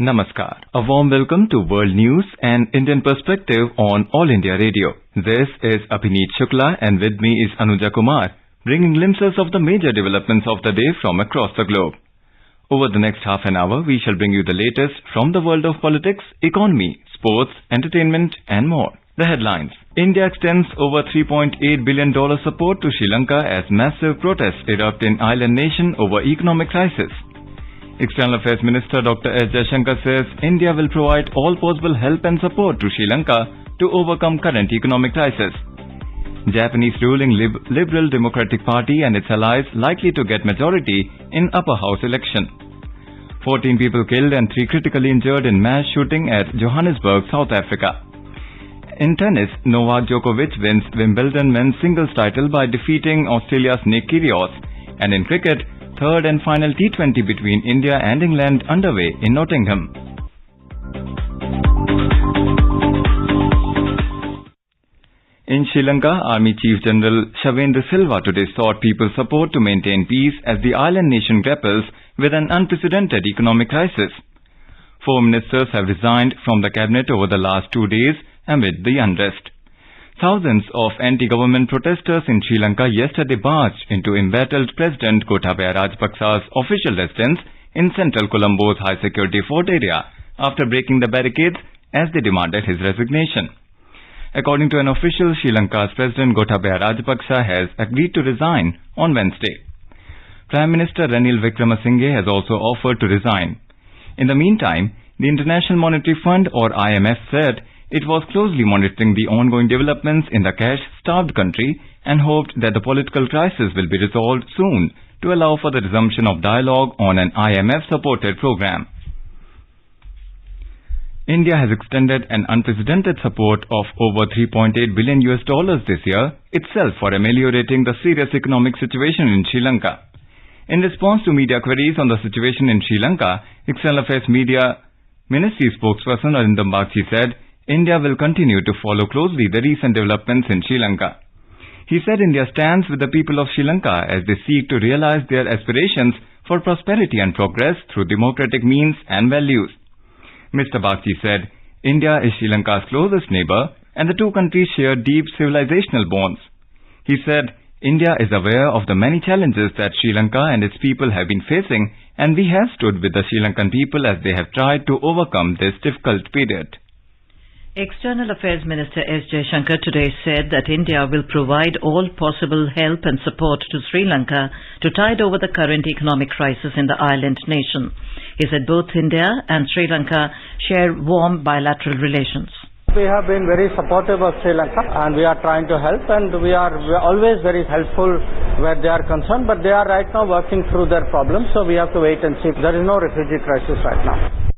Namaskar. A warm welcome to World News and Indian Perspective on All India Radio. This is Abhineet Shukla and with me is Anuja Kumar, bringing glimpses of the major developments of the day from across the globe. Over the next half an hour, we shall bring you the latest from the world of politics, economy, sports, entertainment and more. The headlines. India extends over $3.8 billion support to Sri Lanka as massive protests erupt in island nation over economic crisis. External Affairs Minister Dr. S. Jaishankar says India will provide all possible help and support to Sri Lanka to overcome current economic crisis. Japanese ruling Liberal Democratic Party and its allies likely to get majority in upper house election. 14 people killed and 3 critically injured in mass shooting at Johannesburg, South Africa. In tennis, Novak Djokovic wins Wimbledon men's singles title by defeating Australia's Nick Kyrgios. And in cricket, third and final T20 between India and England underway in Nottingham. In Sri Lanka, Army Chief General Shavendra Silva today sought people's support to maintain peace as the island nation grapples with an unprecedented economic crisis. 4 ministers have resigned from the cabinet over the last 2 days amid the unrest. Thousands of anti-government protesters in Sri Lanka yesterday barged into embattled President Gotabaya Rajapaksa's official residence in central Colombo's high-security fort area after breaking the barricades as they demanded his resignation. According to an official, Sri Lanka's President Gotabaya Rajapaksa has agreed to resign on Wednesday. Prime Minister Ranil Wickremesinghe has also offered to resign. In the meantime, the International Monetary Fund or IMF said it was closely monitoring the ongoing developments in the cash-starved country and hoped that the political crisis will be resolved soon to allow for the resumption of dialogue on an IMF-supported program. India has extended an unprecedented support of over $3.8 billion this year itself for ameliorating the serious economic situation in Sri Lanka. In response to media queries on the situation in Sri Lanka, External Affairs Media Ministry spokesperson Arindam Bagchi said, India will continue to follow closely the recent developments in Sri Lanka. He said India stands with the people of Sri Lanka as they seek to realize their aspirations for prosperity and progress through democratic means and values. Mr. Bagchi said, India is Sri Lanka's closest neighbor and the two countries share deep civilizational bonds. He said, India is aware of the many challenges that Sri Lanka and its people have been facing and we have stood with the Sri Lankan people as they have tried to overcome this difficult period. External Affairs Minister S. Jaishankar today said that India will provide all possible help and support to Sri Lanka to tide over the current economic crisis in the island nation. He said both India and Sri Lanka share warm bilateral relations. We have been very supportive of Sri Lanka and we are trying to help and we are always very helpful where they are concerned, but they are right now working through their problems, so we have to wait and see. There is no refugee crisis right now.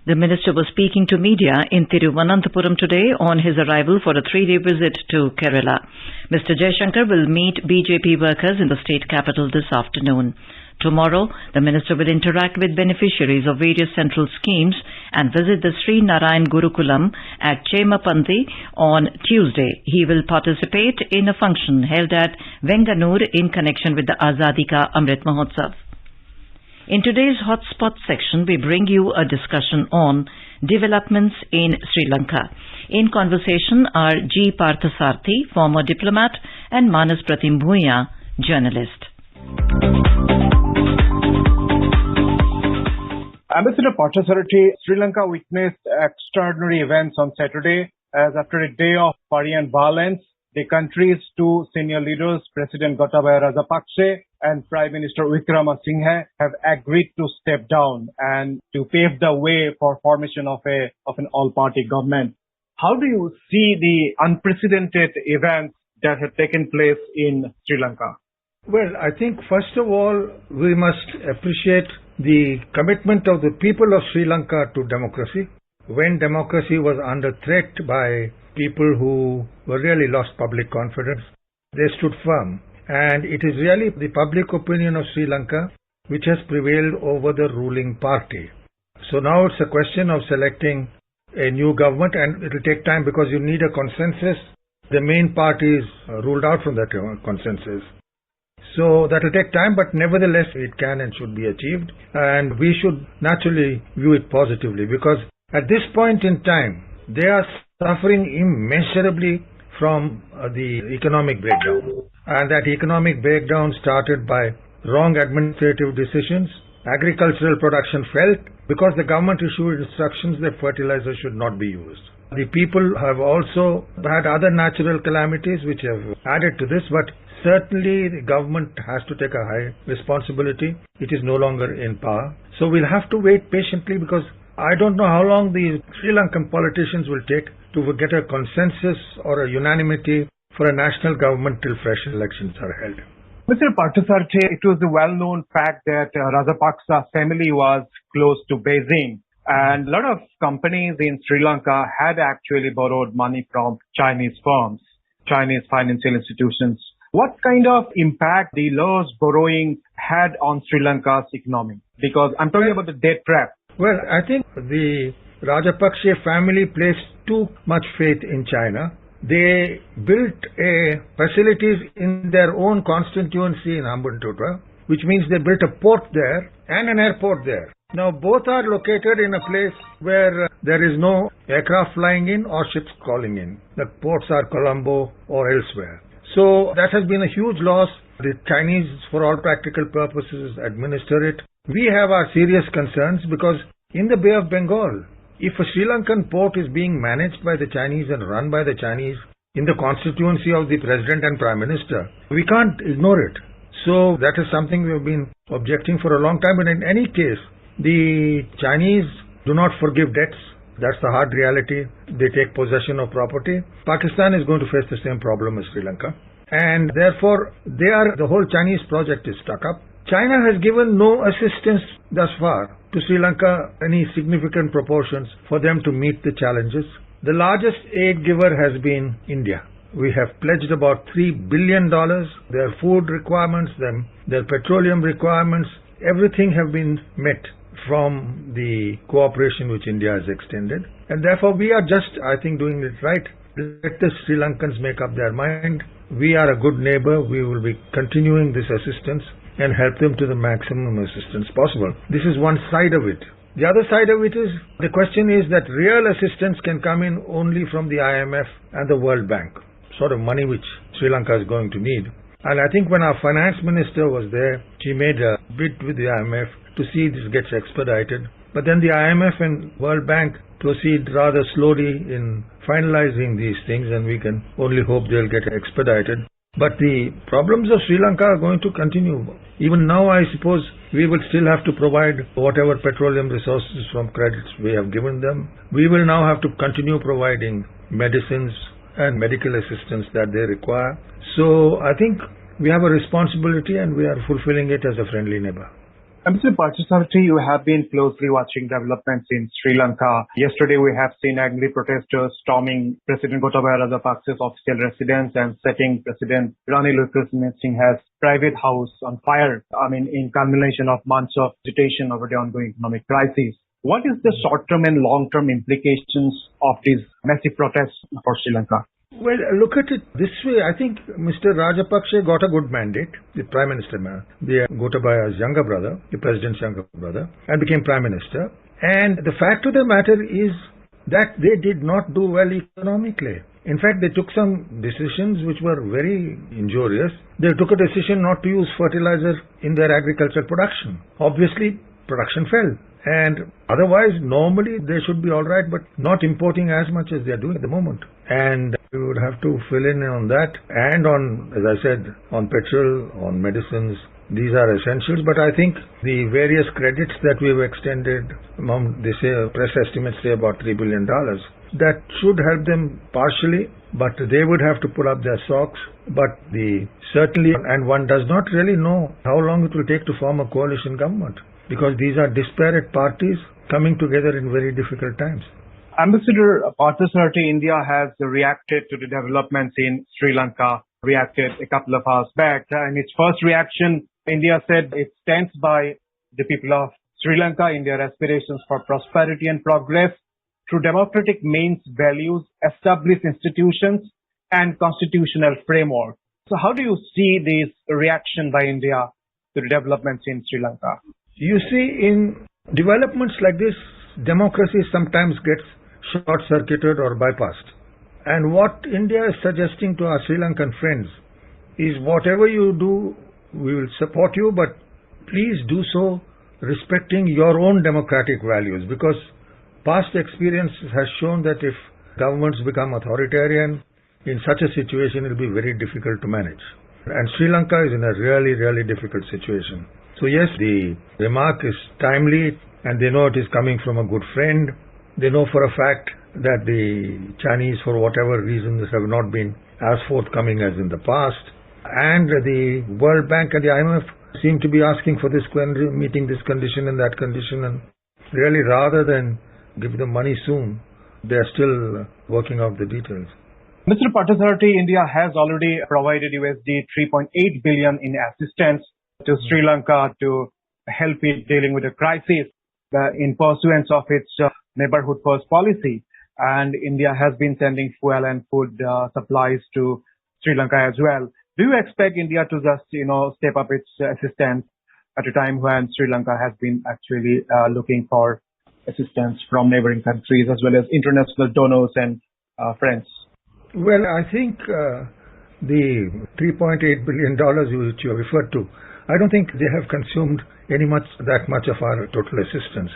The minister was speaking to media in Thiruvananthapuram today on his arrival for a 3-day visit to Kerala. Mr. Jaishankar will meet BJP workers in the state capital this afternoon. Tomorrow, the minister will interact with beneficiaries of various central schemes and visit the Sri Narayan Gurukulam at Chemapandi on Tuesday. He will participate in a function held at Venganur in connection with the Azadi Ka Amrit Mahotsav. In today's Hotspot section, we bring you a discussion on developments in Sri Lanka. In conversation are G. Parthasarthi, former diplomat, and Manas Pratim Bhuiya, journalist. Ambassador Parthasarthi, Sri Lanka witnessed extraordinary events on Saturday as after a day of Parian violence, the country's 2 senior leaders, President Gotabaya Rajapaksa and Prime Minister Wickremesinghe, have agreed to step down and to pave the way for formation of an all-party government. How do you see the unprecedented events that have taken place in Sri Lanka? Well, I think first of all, we must appreciate the commitment of the people of Sri Lanka to democracy. When democracy was under threat by people who were really lost public confidence, they stood firm. And it is really the public opinion of Sri Lanka which has prevailed over the ruling party. So now it's a question of selecting a new government, and it will take time because you need a consensus. The main parties ruled out from that consensus. So that will take time, but nevertheless it can and should be achieved. And we should naturally view it positively, because at this point in time, they are suffering immeasurably from the economic breakdown. And that economic breakdown started by wrong administrative decisions. Agricultural production fell because the government issued instructions that fertilizer should not be used. The people have also had other natural calamities which have added to this, but certainly the government has to take a high responsibility. It is no longer in power. So we'll have to wait patiently, because I don't know how long the Sri Lankan politicians will take to get a consensus or a unanimity for a national government till fresh elections are held. Mr. Parthasarathy, it was a well-known fact that Rajapaksa family was close to Beijing, and a lot of companies in Sri Lanka had actually borrowed money from Chinese firms, Chinese financial institutions. What kind of impact the lowest borrowing had on Sri Lanka's economy? Because I'm talking about the debt trap. Well, I think the Rajapaksa family placed too much faith in China. They built facilities in their own constituency in Hambantota, which means they built a port there and an airport there. Now both are located in a place where there is no aircraft flying in or ships calling in. The ports are Colombo or elsewhere. So that has been a huge loss. The Chinese, for all practical purposes, administer it. We have our serious concerns, because in the Bay of Bengal, if a Sri Lankan port is being managed by the Chinese and run by the Chinese in the constituency of the President and Prime Minister, we can't ignore it. So that is something we have been objecting for a long time. But in any case, the Chinese do not forgive debts. That's the hard reality. They take possession of property. Pakistan is going to face the same problem as Sri Lanka. And therefore, the whole Chinese project is stuck up. China has given no assistance thus far to Sri Lanka, any significant proportions for them to meet the challenges. The largest aid giver has been India. We have pledged about $3 billion. Their food requirements, their petroleum requirements, everything have been met from the cooperation which India has extended. And therefore we are just, I think, doing it right. Let the Sri Lankans make up their mind. We are a good neighbor. We will be continuing this assistance and help them to the maximum assistance possible. This is one side of it. The other side of it is, the question is that real assistance can come in only from the IMF and the World Bank, sort of money which Sri Lanka is going to need. And I think when our finance minister was there, she made a bid with the IMF to see this gets expedited. But then the IMF and World Bank proceed rather slowly in finalizing these things, and we can only hope they'll get expedited. But the problems of Sri Lanka are going to continue. Even now, I suppose, we will still have to provide whatever petroleum resources from credits we have given them. We will now have to continue providing medicines and medical assistance that they require. So I think we have a responsibility, and we are fulfilling it as a friendly neighbor. Mr. Parthasarathy, you have been closely watching developments in Sri Lanka. Yesterday, we have seen angry protesters storming President Gotabaya Rajapaksa's official residence and setting President Ranil Wickremesinghe's private house on fire. In culmination of months of agitation over the ongoing economic crisis. What is the short-term and long-term implications of these massive protests for Sri Lanka? Well, look at it this way. I think Mr. Rajapaksa got a good mandate, the Prime Minister, the Gotabaya's younger brother, the President's younger brother, and became Prime Minister. And the fact of the matter is that they did not do well economically. In fact, they took some decisions which were very injurious. They took a decision not to use fertilizer in their agricultural production. Obviously, production fell. And otherwise, normally they should be all right, but not importing as much as they are doing at the moment. And we would have to fill in on that and on, as I said, on petrol, on medicines. These are essentials, but I think the various credits that we have extended, they say, press estimates say about $3 billion. That should help them partially, but they would have to pull up their socks. But certainly, and one does not really know how long it will take to form a coalition government, because these are disparate parties coming together in very difficult times. Ambassador Parthasarathy, India has reacted to the developments in Sri Lanka, reacted a couple of hours back. In its first reaction, India said it stands by the people of Sri Lanka in their aspirations for prosperity and progress through democratic means, values, established institutions, and constitutional framework. So how do you see this reaction by India to the developments in Sri Lanka? You see, in developments like this, democracy sometimes gets short-circuited or bypassed. And what India is suggesting to our Sri Lankan friends is whatever you do, we will support you, but please do so respecting your own democratic values, because past experience has shown that if governments become authoritarian, in such a situation it will be very difficult to manage. And Sri Lanka is in a really, really difficult situation. So yes, the remark is timely, and they know it is coming from a good friend. They know for a fact that the Chinese, for whatever reasons, have not been as forthcoming as in the past. And the World Bank and the IMF seem to be asking for this meeting this condition and that condition, and really rather than give them money soon, they are still working out the details. Mr. Parthasarathy, India has already provided USD 3.8 billion in assistance to Sri Lanka to help it dealing with the crisis in pursuance of its neighborhood first policy. And India has been sending fuel and food supplies to Sri Lanka as well. Do you expect India to just, step up its assistance at a time when Sri Lanka has been actually looking for assistance from neighboring countries as well as international donors and friends? Well, I think the $3.8 billion which you referred to, I don't think they have consumed that much of our total assistance.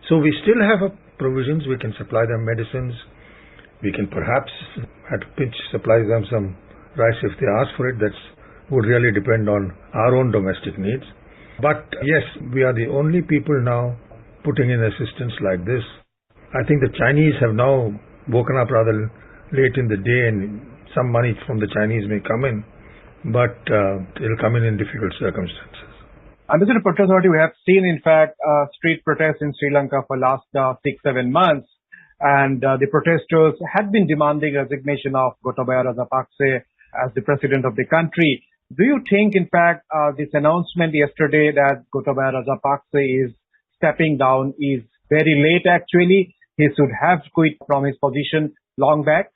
So we still have provisions. We can supply them medicines. We can perhaps at a pinch supply them some rice if they ask for it. That would really depend on our own domestic needs. But yes, we are the only people now putting in assistance like this. I think the Chinese have now woken up rather late in the day, and some money from the Chinese may come in, but it will come in difficult circumstances. Mr. Parthasarathy, we have seen, in fact, street protests in Sri Lanka for last 6-7 months, and the protesters had been demanding resignation of Gotabaya Rajapaksa as the president of the country. Do you think, in fact, this announcement yesterday that Gotabaya Rajapaksa is stepping down is very late actually? He should have quit from his position long back?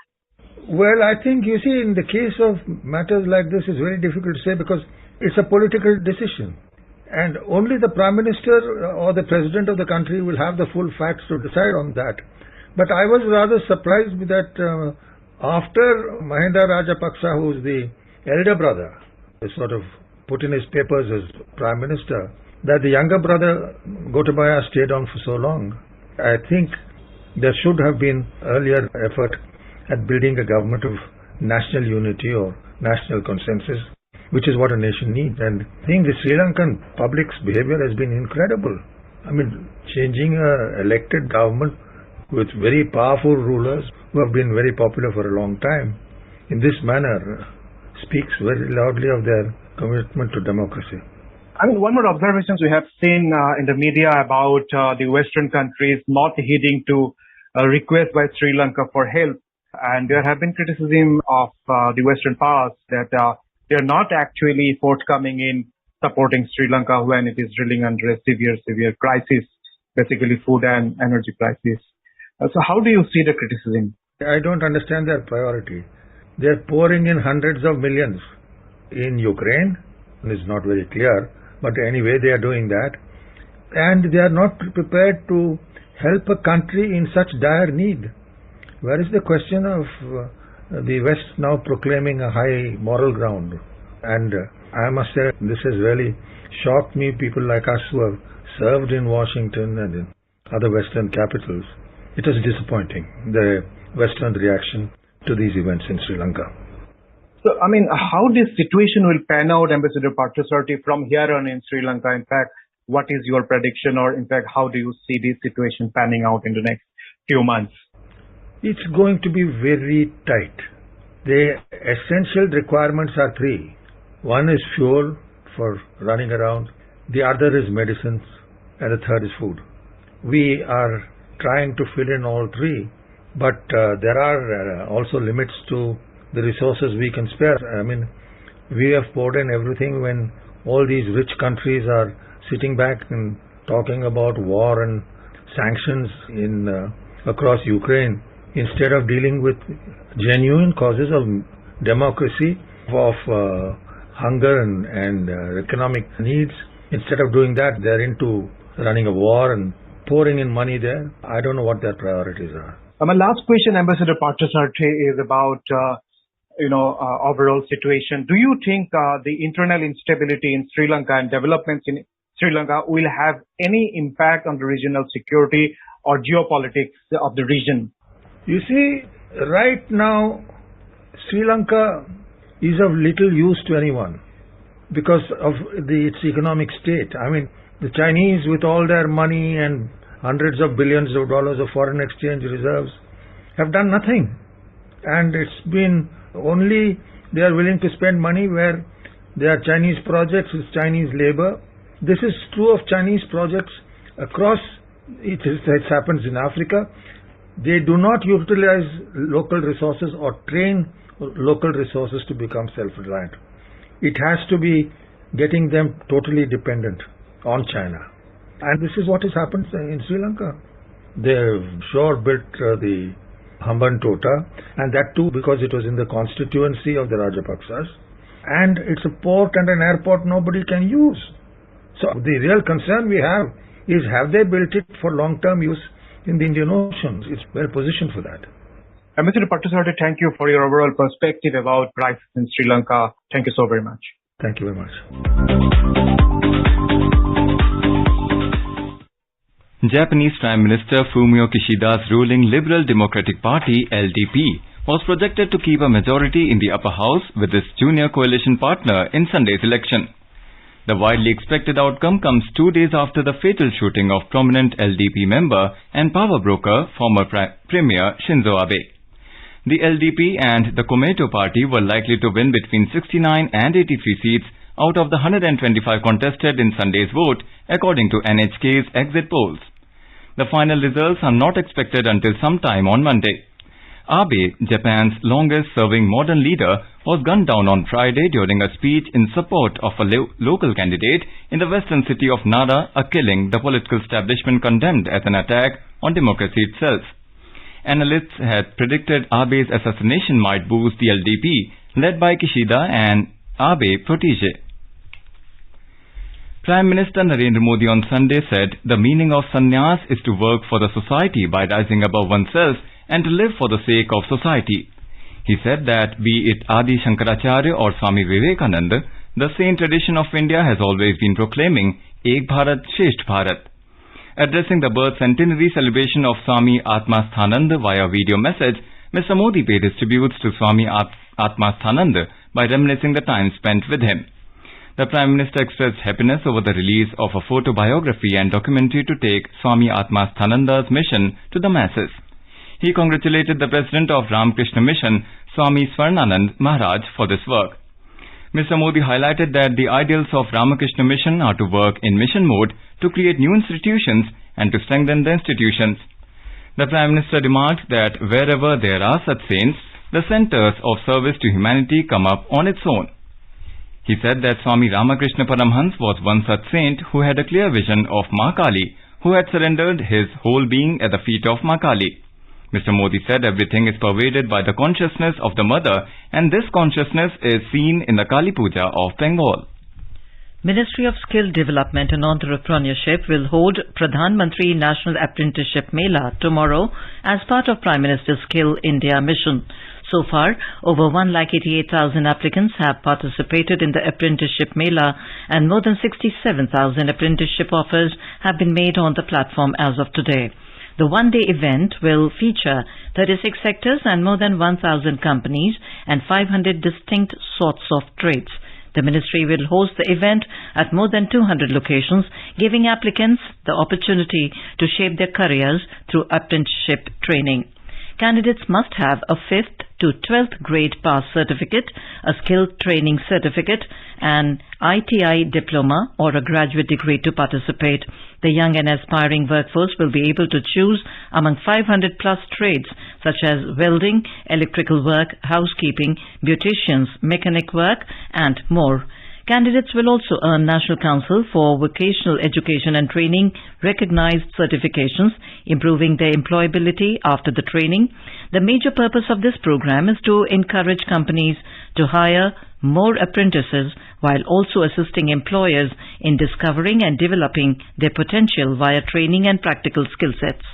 Well, I think, you see, in the case of matters like this, it's very difficult to say because it's a political decision. And only the Prime Minister or the President of the country will have the full facts to decide on that. But I was rather surprised that after Mahinda Rajapaksa, who is the elder brother, sort of put in his papers as Prime Minister, that the younger brother, Gotabaya, stayed on for so long. I think there should have been earlier effort at building a government of national unity or national consensus, which is what a nation needs. And I think the Sri Lankan public's behavior has been incredible. I mean, changing an elected government with very powerful rulers who have been very popular for a long time in this manner speaks very loudly of their commitment to democracy. I mean, one more observations we have seen in the media about the Western countries not heeding to a request by Sri Lanka for help. And there have been criticism of the Western powers that they are not actually forthcoming in supporting Sri Lanka when it is drilling under a severe crisis, basically food and energy crisis. So how do you see the criticism? I don't understand their priority. They are pouring in hundreds of millions in Ukraine. It's not very clear, but anyway, they are doing that. And they are not prepared to help a country in such dire need. Where is the question of the West now proclaiming a high moral ground? And I must say, this has really shocked me, people like us who have served in Washington and in other Western capitals. It is disappointing, the Western reaction to these events in Sri Lanka. So, I mean, how this situation will pan out, Ambassador Parthasarathy, from here on in Sri Lanka? In fact, what is your prediction, or in fact, how do you see this situation panning out in the next few months? It's going to be very tight. The essential requirements are three. One is fuel for running around, the other is medicines, and the third is food. We are trying to fill in all three, but there are also limits to the resources we can spare. I mean, we have poured in everything when all these rich countries are sitting back and talking about war and sanctions across Ukraine, instead of dealing with genuine causes of democracy of hunger and economic needs. Instead of doing that, they're into running a war and pouring in money there. I don't know what their priorities are. My last question, Ambassador Parthasarathy, is about overall situation. Do you think the internal instability in Sri Lanka and developments in Sri Lanka will have any impact on the regional security or geopolitics of the region? You see, right now, Sri Lanka is of little use to anyone because of its economic state. I mean, the Chinese, with all their money and hundreds of billions of dollars of foreign exchange reserves, have done nothing. And it's been only they are willing to spend money where there are Chinese projects with Chinese labor. This is true of Chinese projects across. It happens in Africa. They do not utilize local resources or train local resources to become self-reliant. It has to be getting them totally dependent on China. And this is what has happened in Sri Lanka. They've sure built the Hambantota, and that too because it was in the constituency of the Rajapaksas. And it's a port and an airport nobody can use. So the real concern we have is, have they built it for long-term use in the Indian Ocean? It's well positioned for that. Ambassador Parthasarathy, thank you for your overall perspective about crisis in Sri Lanka. Thank you so very much. Thank you very much. Japanese Prime Minister Fumio Kishida's ruling Liberal Democratic Party, LDP, was projected to keep a majority in the upper house with its junior coalition partner in Sunday's election. The widely expected outcome comes 2 days after the fatal shooting of prominent LDP member and power broker, former Premier Shinzo Abe. The LDP and the Komeito party were likely to win between 69 and 83 seats out of the 125 contested in Sunday's vote, according to NHK's exit polls. The final results are not expected until sometime on Monday. Abe, Japan's longest-serving modern leader, was gunned down on Friday during a speech in support of a local candidate in the western city of Nara, a killing the political establishment condemned as an attack on democracy itself. Analysts had predicted Abe's assassination might boost the LDP, led by Kishida and Abe protege. Prime Minister Narendra Modi on Sunday said the meaning of sannyas is to work for the society by rising above oneself and to live for the sake of society. He said that be it Adi Shankaracharya or Swami Vivekananda, the sane tradition of India has always been proclaiming Ek Bharat Shresth Bharat. Addressing the birth centenary celebration of Swami Atmasthananda via video message, Mr. Modi paid his tributes to Swami Atmasthananda by reminiscing the time spent with him. The Prime Minister expressed happiness over the release of a photobiography and documentary to take Swami Atmasthananda's mission to the masses. He congratulated the President of Ramakrishna Mission, Swami Swarnanand Maharaj, for this work. Mr. Modi highlighted that the ideals of Ramakrishna Mission are to work in mission mode to create new institutions and to strengthen the institutions. The Prime Minister remarked that wherever there are such saints, the centers of service to humanity come up on its own. He said that Swami Ramakrishna Paramhans was one such saint who had a clear vision of Ma Kali, who had surrendered his whole being at the feet of Ma Kali. Mr. Modi said everything is pervaded by the consciousness of the Mother, and this consciousness is seen in the Kali Puja of Bengal. Ministry of Skill Development and Entrepreneurship will hold Pradhan Mantri National Apprenticeship Mela tomorrow as part of Prime Minister's Skill India mission. So far, over 1,88,000 applicants have participated in the Apprenticeship Mela, and more than 67,000 apprenticeship offers have been made on the platform as of today. The one-day event will feature 36 sectors and more than 1,000 companies and 500 distinct sorts of trades. The ministry will host the event at more than 200 locations, giving applicants the opportunity to shape their careers through apprenticeship training. Candidates must have a 5th to 12th grade pass certificate, a skill training certificate, an ITI diploma or a graduate degree to participate. The young and aspiring workforce will be able to choose among 500 plus trades such as welding, electrical work, housekeeping, beauticians, mechanic work and more. Candidates will also earn National Council for Vocational Education and Training recognized certifications, improving their employability after the training. The major purpose of this program is to encourage companies to hire more apprentices while also assisting employers in discovering and developing their potential via training and practical skill sets.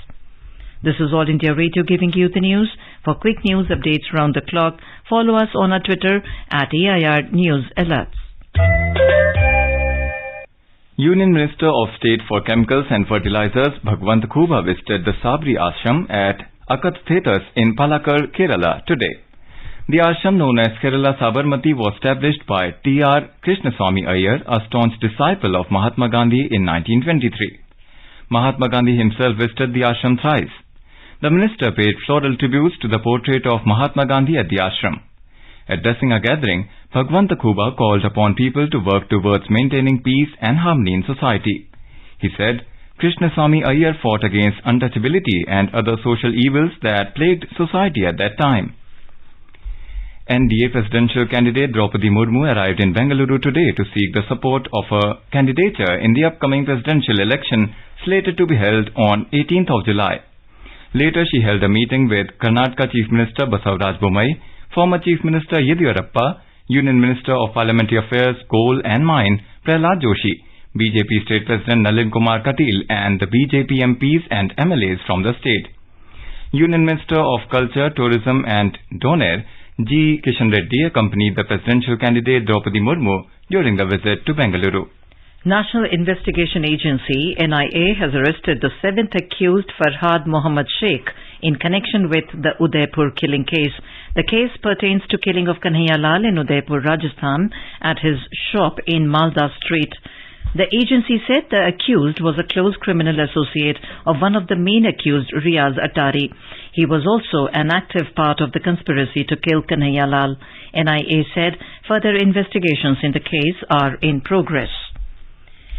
This is All India Radio giving you the news. For quick news updates round the clock, follow us on our Twitter at AIR News Alerts. Union Minister of State for Chemicals and Fertilizers Bhagwant Khooba visited the Sabri Ashram at Akat Theatres in Palakkad, Kerala today. The ashram known as Kerala Sabarmati was established by T.R. Krishnaswamy Iyer, a staunch disciple of Mahatma Gandhi in 1923. Mahatma Gandhi himself visited the ashram thrice. The minister paid floral tributes to the portrait of Mahatma Gandhi at the ashram. Addressing a gathering, Bhagwant Khooba called upon people to work towards maintaining peace and harmony in society. He said, Krishnaswamy Iyer fought against untouchability and other social evils that plagued society at that time. NDA presidential candidate Draupadi Murmu arrived in Bengaluru today to seek the support of her candidature in the upcoming presidential election slated to be held on 18th of July. Later, she held a meeting with Karnataka Chief Minister Basavaraj Bommai, former Chief Minister Yediyurappa, Union Minister of Parliamentary Affairs, Coal and Mine Prahlad Joshi, BJP State President Nalin Kumar Katil and the BJP MPs and MLAs from the state. Union Minister of Culture, Tourism and Doner G. Kishan Reddy accompanied the presidential candidate Draupadi Murmu during the visit to Bengaluru. National Investigation Agency NIA has arrested the 7th accused Farhad Mohammad Sheikh in connection with the Udaipur killing case. The case pertains to killing of Kanhaiya Lal in Udaipur, Rajasthan at his shop in Malda Street. The agency said the accused was a close criminal associate of one of the main accused, Riaz Attari. He was also an active part of the conspiracy to kill Kanhaiya Lal. NIA said further investigations in the case are in progress.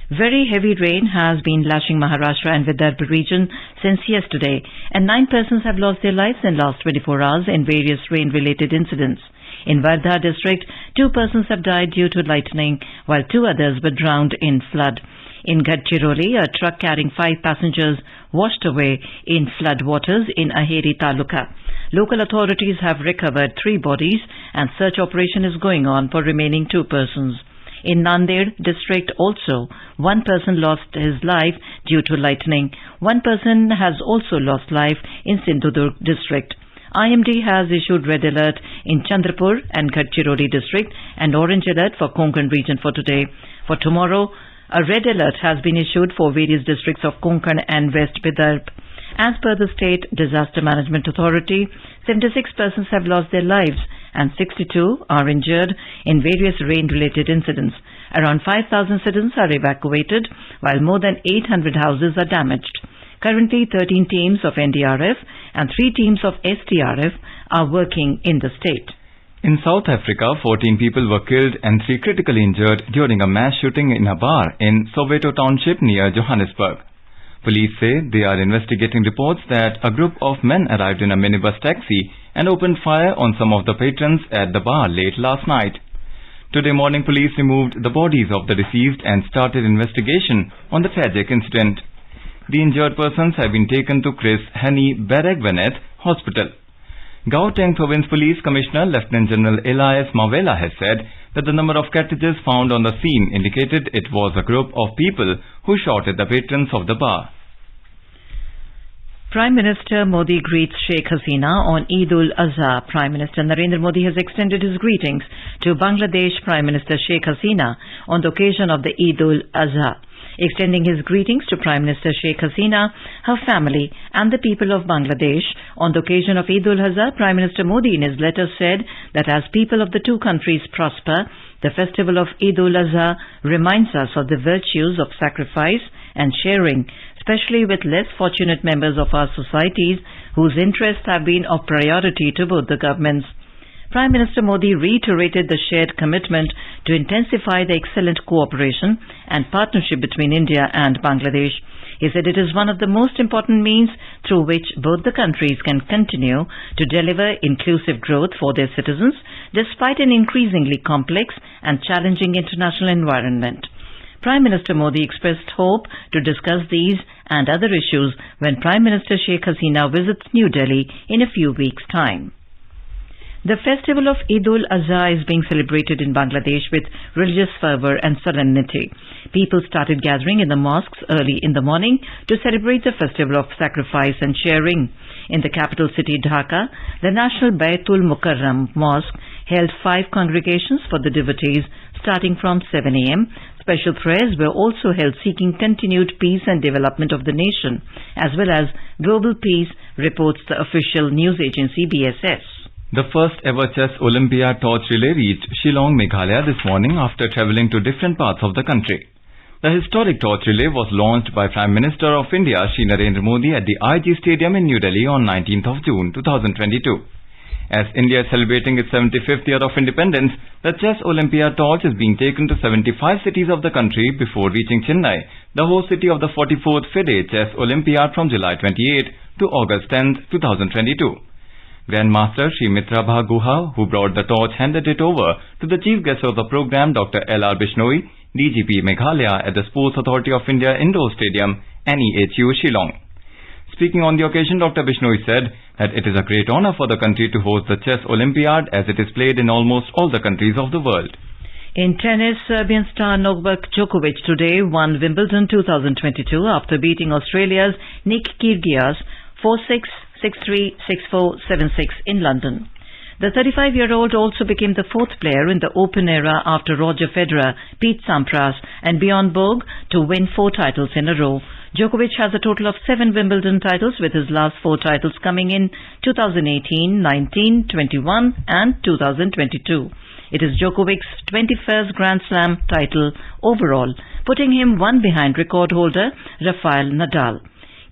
Very heavy rain has been lashing Maharashtra and Vidarbha region since yesterday, and 9 persons have lost their lives in the last 24 hours in various rain-related incidents. In Wardha district, 2 persons have died due to lightning, while 2 others were drowned in flood. In Gadchiroli, a truck carrying 5 passengers washed away in flood waters in Aheri Taluka. Local authorities have recovered 3 bodies, and search operation is going on for remaining 2 persons. In Nanded district also, 1 person lost his life due to lightning. 1 person has also lost life in Sindhudurg district. IMD has issued red alert in Chandrapur and Gadchiroli district and orange alert for Konkan region for today. For tomorrow, a red alert has been issued for various districts of Konkan and West Vidarbha. As per the State Disaster Management Authority, 76 persons have lost their lives and 62 are injured in various rain-related incidents. Around 5,000 citizens are evacuated, while more than 800 houses are damaged. Currently, 13 teams of NDRF and 3 teams of STRF are working in the state. In South Africa, 14 people were killed and 3 critically injured during a mass shooting in a bar in Soweto Township near Johannesburg. Police say they are investigating reports that a group of men arrived in a minibus taxi and opened fire on some of the patrons at the bar late last night. Today morning, police removed the bodies of the deceased and started investigation on the tragic incident. The injured persons have been taken to Chris Hani Baragwanath Hospital. Gauteng Province Police Commissioner Lieutenant General Elias Mawela has said that the number of cartridges found on the scene indicated it was a group of people who shot at the patrons of the bar. Prime Minister Modi greets Sheikh Hasina on Eid-ul-Azha. Prime Minister Narendra Modi has extended his greetings to Bangladesh Prime Minister Sheikh Hasina on the occasion of the Eid-ul-Azha. Extending his greetings to Prime Minister Sheikh Hasina, her family and the people of Bangladesh on the occasion of Eid-ul-Azha, Prime Minister Modi in his letter said that as people of the 2 countries prosper, the festival of Eid-ul-Azha reminds us of the virtues of sacrifice and sharing, especially with less fortunate members of our societies whose interests have been of priority to both the governments. Prime Minister Modi reiterated the shared commitment to intensify the excellent cooperation and partnership between India and Bangladesh. He said it is one of the most important means through which both the countries can continue to deliver inclusive growth for their citizens despite an increasingly complex and challenging international environment. Prime Minister Modi expressed hope to discuss these and other issues when Prime Minister Sheikh Hasina visits New Delhi in a few weeks' time. The festival of Eid-ul-Azha is being celebrated in Bangladesh with religious fervor and solemnity. People started gathering in the mosques early in the morning to celebrate the festival of sacrifice and sharing. In the capital city Dhaka, the National Baytul Mukarram Mosque held 5 congregations for the devotees starting from 7 a.m. Special prayers were also held seeking continued peace and development of the nation, as well as global peace, reports the official news agency BSS. The first ever Chess Olympiad torch relay reached Shillong, Meghalaya this morning after travelling to different parts of the country. The historic torch relay was launched by Prime Minister of India Shri Narendra Modi at the IG Stadium in New Delhi on 19th of June 2022. As India is celebrating its 75th year of independence, the Chess Olympiad torch is being taken to 75 cities of the country before reaching Chennai, the host city of the 44th FIDE Chess Olympiad from July 28 to August 10, 2022. Grandmaster Sri Mitrabha Guha, who brought the torch, handed it over to the chief guest of the program, Dr. L.R. Bishnoi, DGP Meghalaya at the Sports Authority of India Indoor Stadium, NEHU, Shillong. Speaking on the occasion, Dr. Bishnoi said that it is a great honor for the country to host the Chess Olympiad as it is played in almost all the countries of the world. In tennis, Serbian star Novak Djokovic today won Wimbledon 2022 after beating Australia's Nick Kyrgios 4-6, 6-3, 6-4, 7-6 in London. The 35-year-old also became the 4th player in the Open era after Roger Federer, Pete Sampras and Bjorn Borg to win 4 titles in a row. Djokovic has a total of 7 Wimbledon titles, with his last 4 titles coming in 2018, 19, 21 and 2022. It is Djokovic's 21st Grand Slam title overall, putting him one behind record holder Rafael Nadal.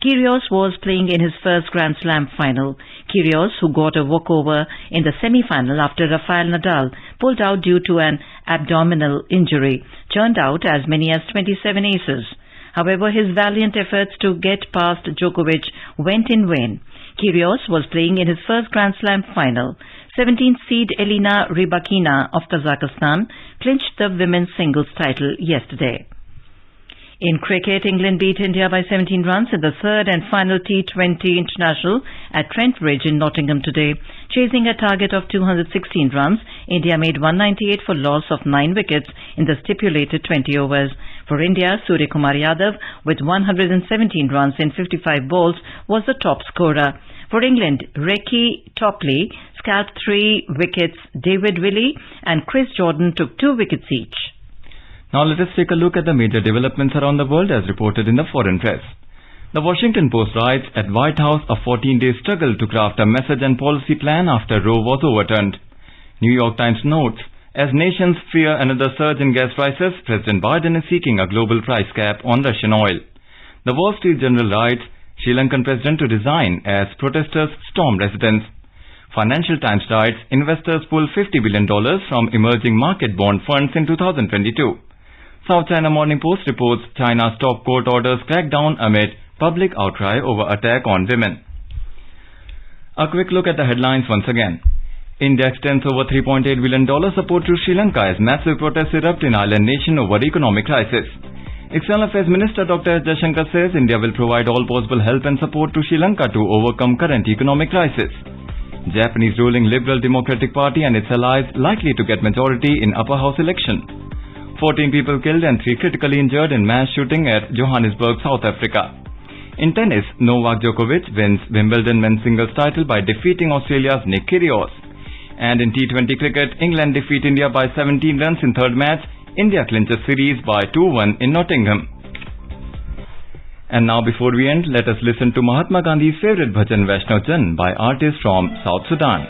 Kyrgios was playing in his first Grand Slam final. Kyrgios, who got a walkover in the semi-final after Rafael Nadal pulled out due to an abdominal injury, churned out as many as 27 aces. However, his valiant efforts to get past Djokovic went in vain. Kyrgios was playing in his first Grand Slam final. 17th seed Elina Rybakina of Kazakhstan clinched the women's singles title yesterday. In cricket, England beat India by 17 runs in the third and final T20 international at Trent Bridge in Nottingham today. Chasing a target of 216 runs, India made 198 for loss of 9 wickets in the stipulated 20 overs. For India, Surya Kumar Yadav with 117 runs in 55 balls was the top scorer. For England, Ricky Topley scalped 3 wickets, David Willey and Chris Jordan took 2 wickets each. Now let us take a look at the major developments around the world as reported in the foreign press. The Washington Post writes, at White House, a 14-day struggle to craft a message and policy plan after Roe was overturned. New York Times notes, as nations fear another surge in gas prices, President Biden is seeking a global price cap on Russian oil. The Wall Street Journal writes, Sri Lankan president to resign as protesters storm residence. Financial Times writes, investors pull $50 billion from emerging market bond funds in 2022. South China Morning Post reports China's top court orders crack down amid public outcry over attack on women. A quick look at the headlines once again. India extends over $3.8 billion support to Sri Lanka as massive protests erupt in island nation over economic crisis. External Affairs Minister Dr. S. Jaishankar says India will provide all possible help and support to Sri Lanka to overcome current economic crisis. Japanese ruling Liberal Democratic Party and its allies likely to get majority in upper house election. 14 people killed and 3 critically injured in mass shooting at Johannesburg, South Africa. In tennis, Novak Djokovic wins Wimbledon men's singles title by defeating Australia's Nick Kyrgios. And in T20 cricket, England defeat India by 17 runs in third match. India clinches series by 2-1 in Nottingham. And now before we end, let us listen to Mahatma Gandhi's favorite bhajan Vaishnav Jan by artists from South Sudan.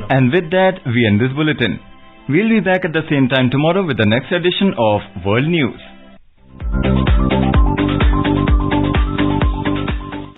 And with that, we end this bulletin. We'll be back at the same time tomorrow with the next edition of World News.